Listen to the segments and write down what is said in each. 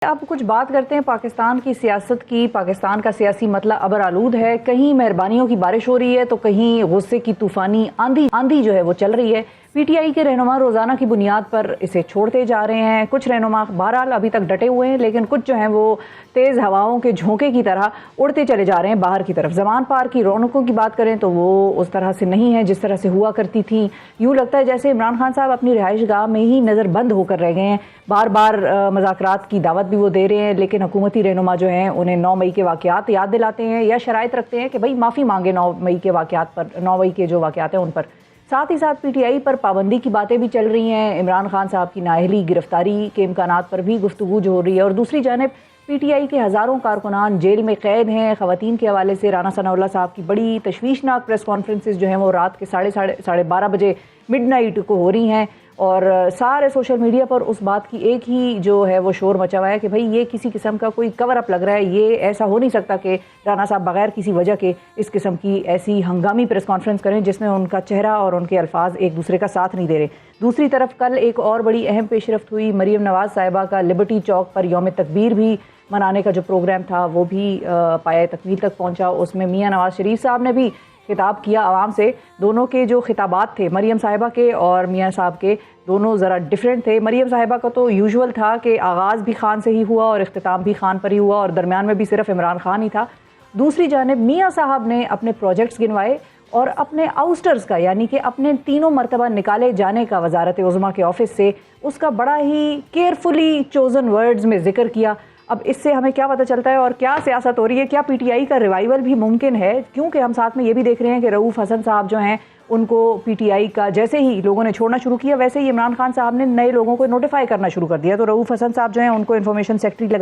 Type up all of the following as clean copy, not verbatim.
अब कुछ बात करते हैं पाकिस्तान की सियासत की। पाकिस्तान का सियासी मतला अबर आलूद है। कहीं मेहरबानियों की बारिश हो रही है तो कहीं गुस्से की तूफानी आंधी जो है वो चल रही है। पीटीआई के रहनुमा रोजाना की बुनियाद पर इसे छोड़ते जा रहे हैं। कुछ रहनुमा बहरहाल अभी तक डटे हुए हैं, लेकिन कुछ जो हैं वो तेज हवाओं के झोंके की तरह उड़ते चले जा रहे हैं बाहर की तरफ। जमान पार की रौनकों की बात करें तो वो उस तरह से नहीं है जिस तरह से हुआ करती थी। यूं लगता है जैसे इमरान खान साहब अपनी रिहाइश गाह में ही नजर बंद होकर रह गए हैं। बार बार मुज़ाकरात की दावत भी वो दे रहे हैं, लेकिन हुकूमती रहनुमा जो हैं उन्हें 9 मई के वाक़यात याद दिलाते हैं या शराइत रखते हैं कि भाई माफ़ी मांगे 9 मई के वाक़यात पर, 9 मई के जो वाक़यात हैं उन पर। साथ ही साथ पीटीआई पर पाबंदी की बातें भी चल रही हैं। इमरान खान साहब की नाअहली गिरफ्तारी के इम्कानात पर भी गुफ्तगू जो हो रही है। और दूसरी जानिब पीटीआई के हज़ारों कारकुनान जेल में कैद हैं। ख़वातीन के हवाले से राना सनाउल्लाह साहब की बड़ी तशवीशनाक प्रेस कॉन्फ्रेंसेस जो हैं वो रात के साढ़े 12 बजे मिडनाइट को हो रही हैं। और सारे सोशल मीडिया पर उस बात की एक ही जो है वो शोर मचा हुआ है कि भाई ये किसी किस्म का कोई कवर अप लग रहा है। ये ऐसा हो नहीं सकता कि राना साहब बगैर किसी वजह के इस किस्म की ऐसी हंगामी प्रेस कॉन्फ्रेंस करें जिसमें उनका चेहरा और उनके अल्फाज एक दूसरे का साथ नहीं दे रहे। दूसरी तरफ कल एक और बड़ी अहम पेशरफ्त हुई। मरीम नवाज़ साहिबा का लिबर्टी चौक पर यौम तकबीर भी मनाने का जो प्रोग्राम था वो भी पाया तकमील तक पहुँचा। उसमें मियाँ नवाज शरीफ साहब ने भी खिताब किया आवाम से। दोनों के जो खिताबात थे, मरीम साहिबा के और मियाँ साहब के, दोनों ज़रा डिफरेंट थे। मरीम साहिबा का तो यूजुअल था कि आगाज़ भी खान से ही हुआ और इख्तिताम भी खान पर ही हुआ और दरमियान में भी सिर्फ इमरान खान ही था। दूसरी जानिब मियाँ साहब ने अपने प्रोजेक्ट्स गिनवाए और अपने आउस्टर्स का, यानी कि अपने 3 मरतबा निकाले जाने का वजारत उज़्मा के ऑफिस से, उसका बड़ा ही केयरफुली चोजन वर्ड्स में जिक्र किया। अब इससे हमें क्या पता चलता है और क्या सियासत हो रही है? क्या पीटीआई का रिवाइवल भी मुमकिन है? क्योंकि हम साथ में ये भी देख रहे हैं कि रऊफ़ हसन साहब जो हैं उनको पीटीआई का जैसे ही लोगों ने छोड़ना शुरू किया वैसे ही इमरान खान साहब ने नए लोगों को नोटिफाई करना शुरू कर दिया। तो रऊफ़ हसन साहब जो हैं उनको इन्फॉर्मेशन सेक्रेटरी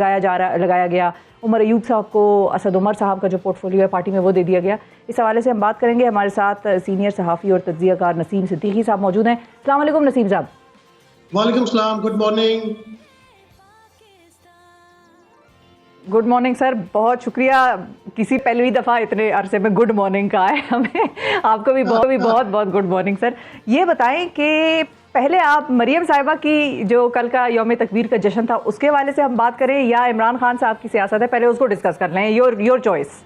लगाया गया। उमर अयूब साहब को असद उमर साहब का जो पोर्टफोलियो है पार्टी में वो दे दिया गया। इस हवाले से हम बात करेंगे। हमारे साथ सीनियर सहाफ़ी और तज्ज़ियाकार नसीम सिद्दीकी साहब मौजूद हैं। अस्सलाम वालेकुम नसीम साहब। वालेकुम सलाम, good morning. Good morning sir, बहुत शुक्रिया। किसी पहली दफ़ा इतने अरसे में गुड मॉर्निंग का है हमें। आपको भी बहुत गुड मॉर्निंग सर। ये बताएं कि पहले आप मरीम साहिबा की जो कल का यौम तकबीर का जश्न था उसके हवाले से हम बात करें या इमरान खान साहब की सियासत है, पहले उसको डिस्कस कर लें। Your choice.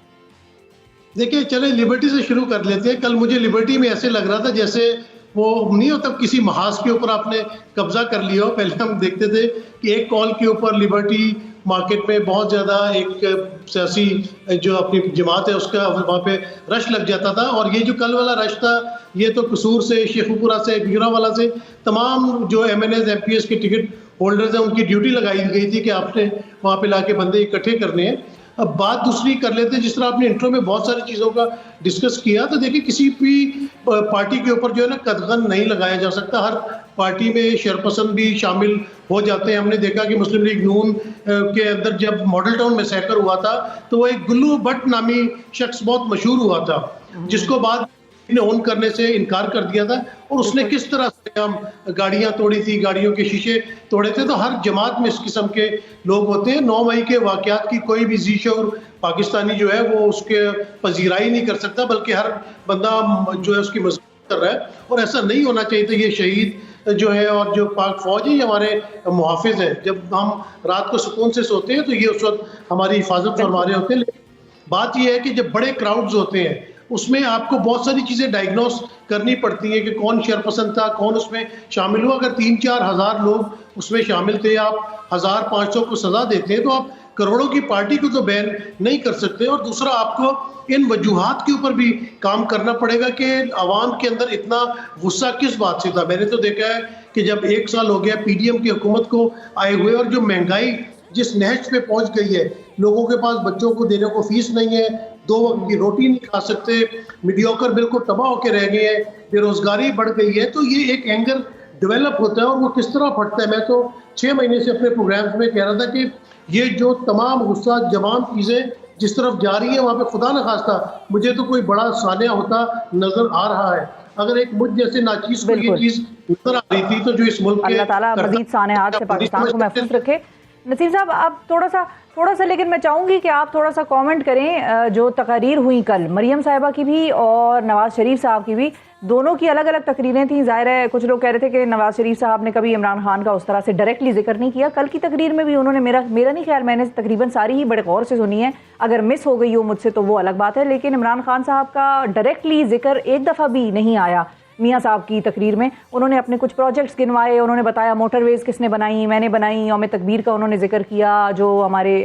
देखिए, चले लिबर्टी से शुरू कर लेते हैं। कल मुझे लिबर्टी में ऐसे लग रहा था जैसे वो नहीं होता किसी महाज के ऊपर आपने कब्जा कर लिया हो। पहले हम देखते थे कि एक कॉल के ऊपर लिबर्टी मार्केट में बहुत ज़्यादा एक सियासी जो अपनी जमात है उसका वहाँ पे रश लग जाता था। और ये जो कल वाला रश था ये तो कसूर से, शेखुपुरा से, गुजरांवाला से तमाम जो MNAs MPs के टिकट होल्डर्स हैं उनकी ड्यूटी लगाई गई थी कि आपने वहाँ पे लाके बंदे इकट्ठे करने हैं। अब बात दूसरी कर लेते हैं। जिस तरह आपने इंट्रो में बहुत सारी चीज़ों का डिस्कस किया, तो देखिए किसी भी पार्टी के ऊपर जो है ना कदगन नहीं लगाया जा सकता। हर पार्टी में शरपसंद भी शामिल हो जाते हैं। हमने देखा कि मुस्लिम लीग नून के अंदर जब मॉडल टाउन में मैसेकर हुआ था तो वो एक गुल्लू भट्ट नामी शख्स बहुत मशहूर हुआ था जिसको बाद ने ऑन करने से इनकार कर दिया था। और उसने किस तरह से हम गाड़ियां तोड़ी थी, गाड़ियों के शीशे तोड़े थे। तो हर जमात में इस किस्म के लोग होते हैं। 9 मई के वाकयात की कोई भी ज़ीशऊर पाकिस्तानी जो है वो उसके पजीराई नहीं कर सकता, बल्कि हर बंदा जो है उसकी मज़म्मत कर रहा है। और ऐसा नहीं होना चाहिए। तो ये शहीद जो है और जो पाक फौज है ये हमारे मुहाफिज हैं। जब हम रात को सुकून से सोते हैं तो ये उस वक्त हमारी हिफाजत फरमा रहे होते हैं। लेकिन बात यह है कि जब बड़े क्राउड्स होते हैं उसमें आपको बहुत सारी चीज़ें डायग्नोस करनी पड़ती हैं कि कौन शरपसंद था, कौन उसमें शामिल हुआ। अगर 3-4 हज़ार लोग उसमें शामिल थे, आप 1500 को सज़ा देते हैं तो आप करोड़ों की पार्टी को तो बैन नहीं कर सकते। और दूसरा, आपको इन वजूहात के ऊपर भी काम करना पड़ेगा कि आवाम के अंदर इतना गुस्सा किस बात से था। मैंने तो देखा है कि जब 1 साल हो गया PDM की हुकूमत को आए हुए और जो महंगाई जिस नहज पे पहुंच गई है, लोगों के पास बच्चों को देने को फीस नहीं है, 2 वक्त की रोटी नहीं खा सकते, मीडियोकर बिल्कुल तबाह होकर रह गए हैं, बेरोजगारी बढ़ गई है। तो ये एक एंगर डेवलप होता है और वो किस तरह फटता है। मैं तो 6 महीने से अपने प्रोग्राम्स में कह रहा था कि ये जो तमाम गुस्सा जमाम चीज़ें जिस तरफ जा रही है वहाँ पे खुदा न खास्ता मुझे तो कोई बड़ा सानिया होता नजर आ रहा है। अगर एक मुझ जैसे नाचीज को ये चीज़ नजर आ रही थी तो जो इस मुल्क के अल्लाह ताला मजीद सानियात से पाकिस्तान को महफूज रखे। नसीम साहब, आप थोड़ा सा लेकिन मैं चाहूँगी कि आप थोड़ा सा कमेंट करें। जो तकरीर हुई कल मरियम साहिबा की भी और नवाज़ शरीफ साहब की भी, दोनों की अलग अलग तकरीरें थीं। ज़ाहिर है कुछ लोग कह रहे थे कि नवाज़ शरीफ साहब ने कभी इमरान खान का उस तरह से डायरेक्टली जिक्र नहीं किया। कल की तकरीर में भी उन्होंने मेरा नहीं ख्याल, मैंने तकरीबन सारी ही बड़े गौर से सुनी है, अगर मिस हो गई हो मुझसे तो वो अलग बात है, लेकिन इमरान खान साहब का डायरेक्टली जिक्र एक दफ़ा भी नहीं आया। मियाँ साहब की तकरीर में उन्होंने अपने कुछ प्रोजेक्ट्स गिनवाए, उन्होंने बताया मोटरवेज़ किसने बनाई, मैंने बनाई, यौम तकबीर का उन्होंने जिक्र किया, जो हमारे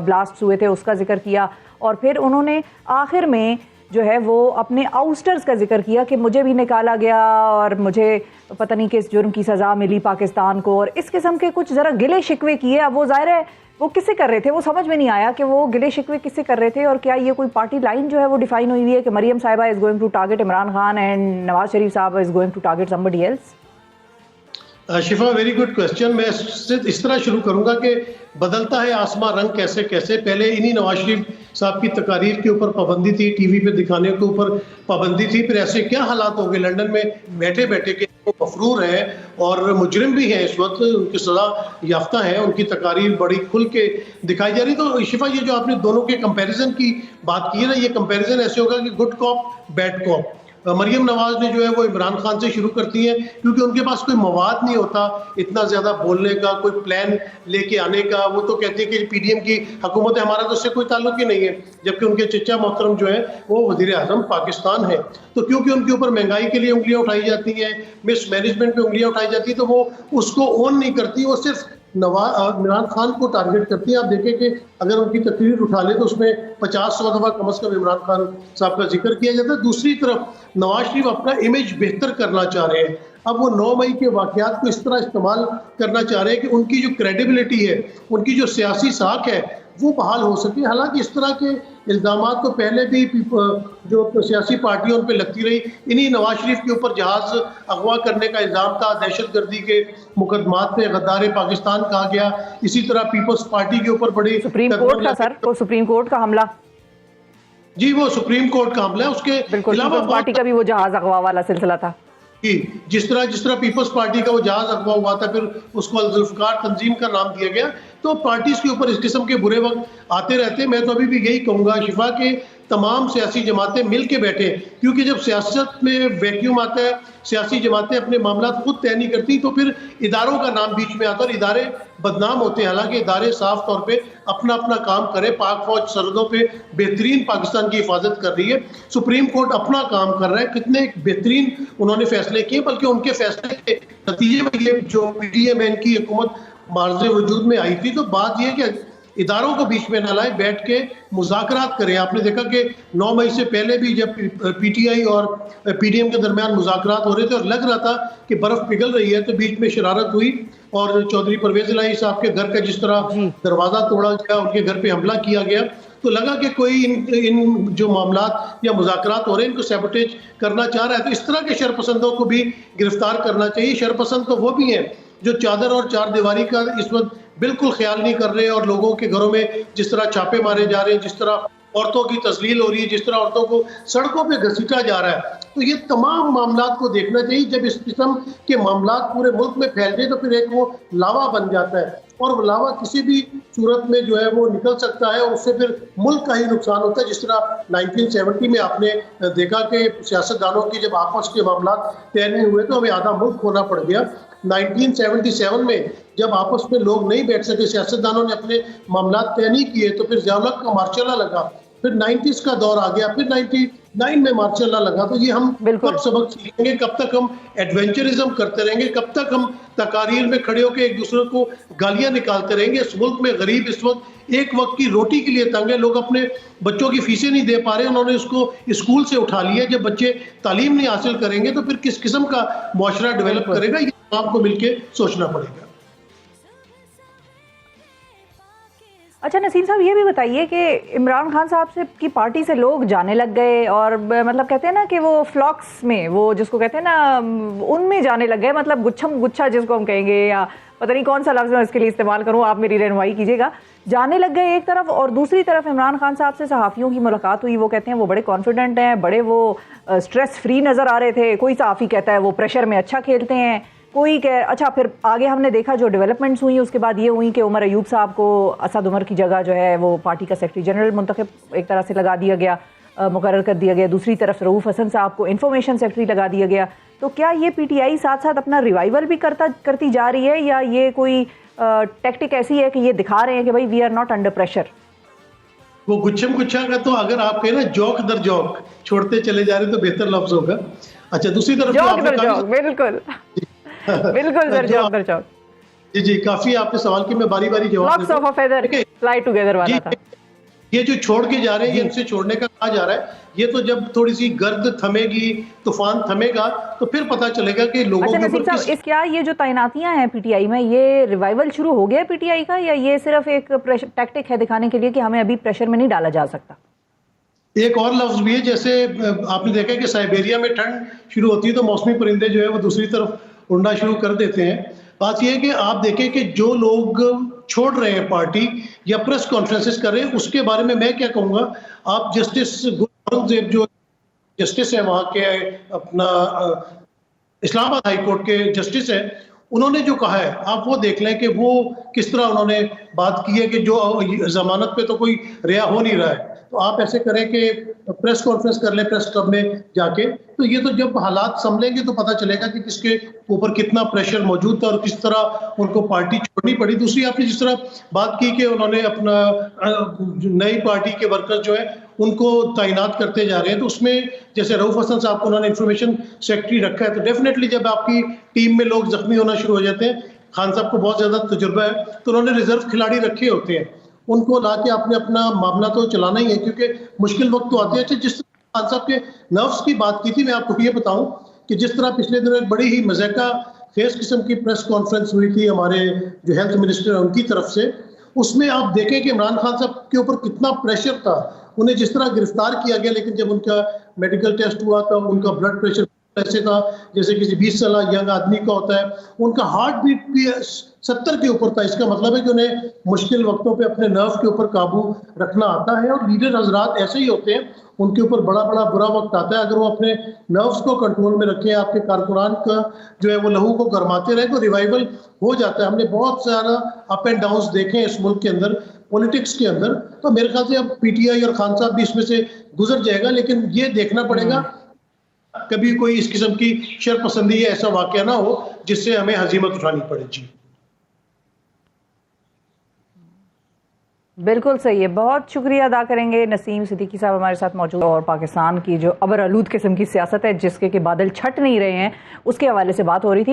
ब्लास्ट हुए थे उसका जिक्र किया, और फिर उन्होंने आखिर में जो है वो अपने आउस्टर्स का जिक्र किया कि मुझे भी निकाला गया और मुझे पता नहीं किस जुर्म की सज़ा मिली पाकिस्तान को, और इस किस्म के कुछ ज़रा गिले शिकवे किए। अब वो ज़ाहिर है वो किससे कर रहे थे, वो समझ में नहीं आया कि वो गिले शिकवे किससे कर रहे थे, और क्या ये कोई पार्टी लाइन जो है वो डिफाइन हुई है कि Maryam sahiba is going to target Imran Khan and Nawaz Sharif sahab is going to target somebody else? Shifa, very good question. मैं सिर्फ इस तरह शुरू करूंगा कि बदलता है आसमां रंग कैसे कैसे। पहले इन्हीं नवाज शरीफ साहब की तकारीर के ऊपर पाबंदी थी, टीवी पे दिखाने के ऊपर पाबंदी थी, फिर ऐसे क्या हालात हो गए लंदन में बैठे बैठे के वो मफरूर हैं और मुजरिम भी हैं, इस वक्त उनकी सजा याफ्ता है, उनकी तकारीर बड़ी खुल के दिखाई जा रही। तो शिफा, ये जो आपने दोनों के कंपैरिजन की बात की है ना, ये कंपैरिजन ऐसे होगा कि good cop bad cop. Maryam Nawaz ने जो है वो इमरान खान से शुरू करती हैं क्योंकि उनके पास कोई मवाद नहीं होता इतना ज्यादा बोलने का, कोई प्लान लेके आने का। वो तो कहती है कि पीडीएम की हुकूमत है, हमारा तो उससे कोई ताल्लुक ही नहीं है, जबकि उनके चचा मोहतरम जो है वो वजीर आजम पाकिस्तान है। तो क्योंकि उनके ऊपर महंगाई के लिए उंगलियां उठाई जाती हैं, मिस मैनेजमेंट पे उंगलियां उठाई जाती है, तो वो उसको ओन नहीं करती, वो सिर्फ इमरान खान को टारगेट करती है। आप देखें कि अगर उनकी तकरीर उठा ले तो उसमें 50-100 दफा कम अज कम इमरान खान साहब का जिक्र किया जाता है। दूसरी तरफ नवाज शरीफ अपना इमेज बेहतर करना चाह रहे हैं। अब वो 9 मई के वाकयात को इस तरह इस्तेमाल करना चाह रहे हैं कि उनकी जो क्रेडिबिलिटी है, उनकी जो सियासी साख है, वो बहाल हो सके। हालांकि इस तरह के इल्जामात तो पहले भी जो सियासी पार्टियों उन पर लगती रही। इन्हीं नवाज शरीफ के ऊपर जहाज अगवा करने का इल्जाम था, दहशतगर्दी के मुकदमात पे गद्दार पाकिस्तान कहा गया। इसी तरह पीपल्स पार्टी के ऊपर बड़ी सुप्रीम कोर्ट का सर, वो सुप्रीम कोर्ट का हमला, जी वो सुप्रीम कोर्ट का हमला है, उसके अलावा पार्टी का भी वो जहाज अगवा वाला सिलसिला था। जिस तरह पीपल्स पार्टी का वो जहाज अगवा हुआ था, फिर उसको अल-जुल्फ़िकार तंजीम का नाम दिया गया। तो पार्टीज के ऊपर इस किस्म के बुरे वक्त आते रहते। मैं तो अभी भी यही कहूंगा शिफा के तमाम सियासी जमातें मिल के बैठे, क्योंकि जब सियासत में वैक्यूम आता है, सियासी जमातें अपने मामला खुद तय नहीं करती, तो फिर इदारों का नाम बीच में आता है और इदारे बदनाम होते हैं। हालांकि इदारे साफ तौर पे अपना अपना काम करें, पाक फौज सरहदों पे बेहतरीन पाकिस्तान की हिफाजत कर रही है, सुप्रीम कोर्ट अपना काम कर रहा है, कितने बेहतरीन उन्होंने फैसले किए, बल्कि उनके फैसले के नतीजे में ये जो पीडीएम की हुकूमत मार्ज़े वजूद में आई थी। तो बात यह है कि इदारों को बीच में न लाए, बैठ के मुज़ाकरात करें। आपने देखा कि 9 मई से पहले भी जब पीटीआई और पीडीएम के दरमियान मुज़ाकरात हो रहे थे और लग रहा था कि बर्फ पिघल रही है, तो बीच में शरारत हुई और चौधरी परवेज इलाही साहब के घर का जिस तरह दरवाजा तोड़ा गया, उनके घर पे हमला किया गया, तो लगा कि कोई इन जो मामलात या मुज़ाकरात हो रहे हैं इनको सैबोटेज करना चाह रहा है। तो इस तरह के शरपसंदों को भी गिरफ्तार करना चाहिए। शरपसंद तो वो भी हैं जो चादर और चार दीवारी का इस वक्त बिल्कुल ख्याल नहीं कर रहे और लोगों के घरों में जिस तरह छापे मारे जा रहे हैं, जिस तरह औरतों की तस्लील हो रही है, जिस तरह औरतों को सड़कों पे घसीटा जा रहा है, तो ये तमाम मामलात को देखना चाहिए। जब इस किस्म के मामलात पूरे मुल्क में फैल जाए तो फिर एक वो लावा बन जाता है और वो लावा किसी भी सूरत में जो है वो निकल सकता है और उससे फिर मुल्क का ही नुकसान होता है। जिस तरह 1970 में आपने देखा कि सियासतदानों की जब आपस के मामलात तय नहीं हुए तो हमें आधा मुल्क खोना पड़ गया। 1977 में जब आपस में लोग नहीं बैठ सके, सियासतदानों ने अपने मामलात तय नहीं किए, तो फिर ज़िया-उल-हक का मार्शल लॉ लगा, फिर 90s का दौर आ गया, फिर 99 में मार्शल लॉ लगा। तो ये हम कब सबक सीखेंगे? कब तक हम एडवेंचरिज्म करते रहेंगे? कब तक हम तकारीर में खड़े होकर एक दूसरे को गालियां निकालते रहेंगे? इस मुल्क में गरीब इस वक्त एक वक्त की रोटी के लिए तंग है। लोग अपने बच्चों की फीसें नहीं दे पा रहे, उन्होंने उसको स्कूल से उठा लिया। जब बच्चे तालीम नहीं हासिल करेंगे तो फिर किस किस्म का मुआशरा डेवलप करेगा? ये आपको मिलकर सोचना पड़ेगा। अच्छा नसीम साहब, ये भी बताइए कि इमरान खान साहब से की पार्टी से लोग जाने लग गए और मतलब कहते हैं ना कि वो फ्लॉक्स में, वो जिसको कहते हैं ना, उनमें जाने लग गए, मतलब गुच्छम गुच्छा जिसको हम कहेंगे, या पता नहीं कौन सा लफ्ज़ मैं इसके लिए इस्तेमाल करूँ, आप मेरी रहनुमाई कीजिएगा। जाने लग गए एक तरफ, और दूसरी तरफ इमरान खान साहब से सहाफ़ियों की मुलाकात हुई, वो कहते हैं वो बड़े कॉन्फिडेंट हैं, बड़े वो स्ट्रेस फ्री नज़र आ रहे थे। कोई सहाफ़ी कहता है वो प्रेशर में अच्छा खेलते हैं, कोई कह, अच्छा फिर आगे हमने देखा जो डेवलपमेंट्स हुई उसके बाद ये हुई कि उमर अयूब साहब को असद उमर की जगह जो है वो पार्टी का सेक्रेटरी जनरल मुंतखब एक तरह से लगा दिया गया, मुकर्रर कर दिया गया। दूसरी तरफ रऊफ हसन साहब को इंफॉर्मेशन सेक्रेटरी लगा दिया गया। तो क्या ये पीटीआई साथ साथ अपना रिवाइवल भी करती जा रही है, या ये कोई टैक्टिक ऐसी है कि ये दिखा रहे हैं कि भाई we are not under pressure? वो गुच्छम गुच्छा का तो अगर आप कहें ना जौक दर जौक छोड़ते चले जा रहे तो बेहतर लफ्ज होगा। अच्छा, दूसरी तरफ जौक दर जौक, बिल्कुल बिल्कुल दर जौक दर जौक। जी, काफी आपने सवाल की मैं बारी बारी जवाब locks of a feather fly together वाला था। ये जो छोड़ के जा रहे हैं, ये इनसे छोड़ने का कहा जा रहा है। ये तो जब थोड़ी सी गर्द थमेगी, तूफान थमेगा, तो फिर पता चलेगा कि लोगों अच्छा, के नसीम ऊपर साहब, क्या ये जो तैनातियां हैं पीटीआई में, ये रिवाइवल शुरू हो गया पीटीआई का, या ये सिर्फ एक टैक्टिक है दिखाने के लिए कि हमें अभी प्रेशर में नहीं डाला जा सकता? एक और लफ्ज भी है, जैसे आपने देखा कि साइबेरिया में ठंड शुरू होती है तो मौसमी परिंदे जो है वो दूसरी तरफ उड़ना शुरू कर देते हैं। बात यह है कि आप देखें कि जो लोग छोड़ रहे हैं पार्टी या प्रेस कॉन्फ्रेंसेस कर रहे हैं, उसके बारे में मैं क्या कहूँगा, आप जस्टिस गुरु औरंगजेब जो जस्टिस है वहाँ के अपना इस्लामाबाद हाई कोर्ट के जस्टिस है, उन्होंने जो कहा है आप वो देख लें कि वो किस तरह उन्होंने बात की है कि जो जमानत पे तो कोई रिहा हो नहीं रहा है, तो आप ऐसे करें कि प्रेस कॉन्फ्रेंस कर लें प्रेस क्लब में जाके। तो ये तो जब हालात संभलेंगे तो पता चलेगा कि किसके ऊपर कितना प्रेशर मौजूद था और किस तरह उनको पार्टी छोड़नी पड़ी। दूसरी आपने जिस तरह बात की कि उन्होंने अपना नई पार्टी के वर्कर्स जो है उनको तैनात करते जा रहे हैं, तो उसमें जैसे रऊफ हसन साहब को उन्होंने इंफॉर्मेशन सेक्रेटरी रखा है, तो डेफिनेटली जब आपकी टीम में लोग जख्मी होना शुरू हो जाते हैं, खान साहब को बहुत ज्यादा तजुर्बा है, तो उन्होंने रिजर्व खिलाड़ी रखे होते हैं, उनको लाके आपने अपना मामला तो चलाना ही है, क्योंकि मुश्किल वक्त तो आते हैं। अच्छा, जिस तरह खान साहब के नर्व्स की बात की थी, मैं आपको ये बताऊं कि जिस तरह पिछले दिनों एक बड़ी ही मज़ाका फेस किस्म की प्रेस कॉन्फ्रेंस हुई थी हमारे जो हेल्थ मिनिस्टर है उनकी तरफ से, उसमें आप देखें कि इमरान खान साहब के ऊपर कितना प्रेशर था। उन्हें जिस तरह गिरफ्तार किया गया, लेकिन जब उनका मेडिकल टेस्ट हुआ तो उनका ब्लड प्रेशर ऐसे था जैसे किसी 20 साल यंग आदमी का होता है, उनका हार्ट बीट भी 70 के ऊपर था। इसका मतलब है कि उन्हें मुश्किल वक्तों पे अपने नर्व के ऊपर काबू रखना आता है, और लीडर हजरात ऐसे ही होते हैं, उनके ऊपर बड़ा बड़ा बुरा वक्त आता है। अगर वो अपने नर्व्स को कंट्रोल में रखें, आपके कारकुनान का जो है वो लहू को गरमाते रहे, तो रिवाइवल हो जाता है। हमने बहुत सारा अप एंड डाउन देखे हैं इस मुल्क के अंदर, पॉलिटिक्स के अंदर, तो मेरे ख्याल से अब पीटीआई और खान साहब भी इसमें से गुजर जाएगा, लेकिन ये देखना पड़ेगा कभी कोई इस किस्म की शरपसंदी या ऐसा वाकया ना हो जिससे हमें हजीमत उठानी पड़े। जी बिल्कुल सही है, बहुत शुक्रिया अदा करेंगे नसीम सिद्दीकी साहब हमारे साथ मौजूद, और पाकिस्तान की जो अबर आलूद किस्म की सियासत है जिसके कि बादल छट नहीं रहे हैं उसके हवाले से बात हो रही थी।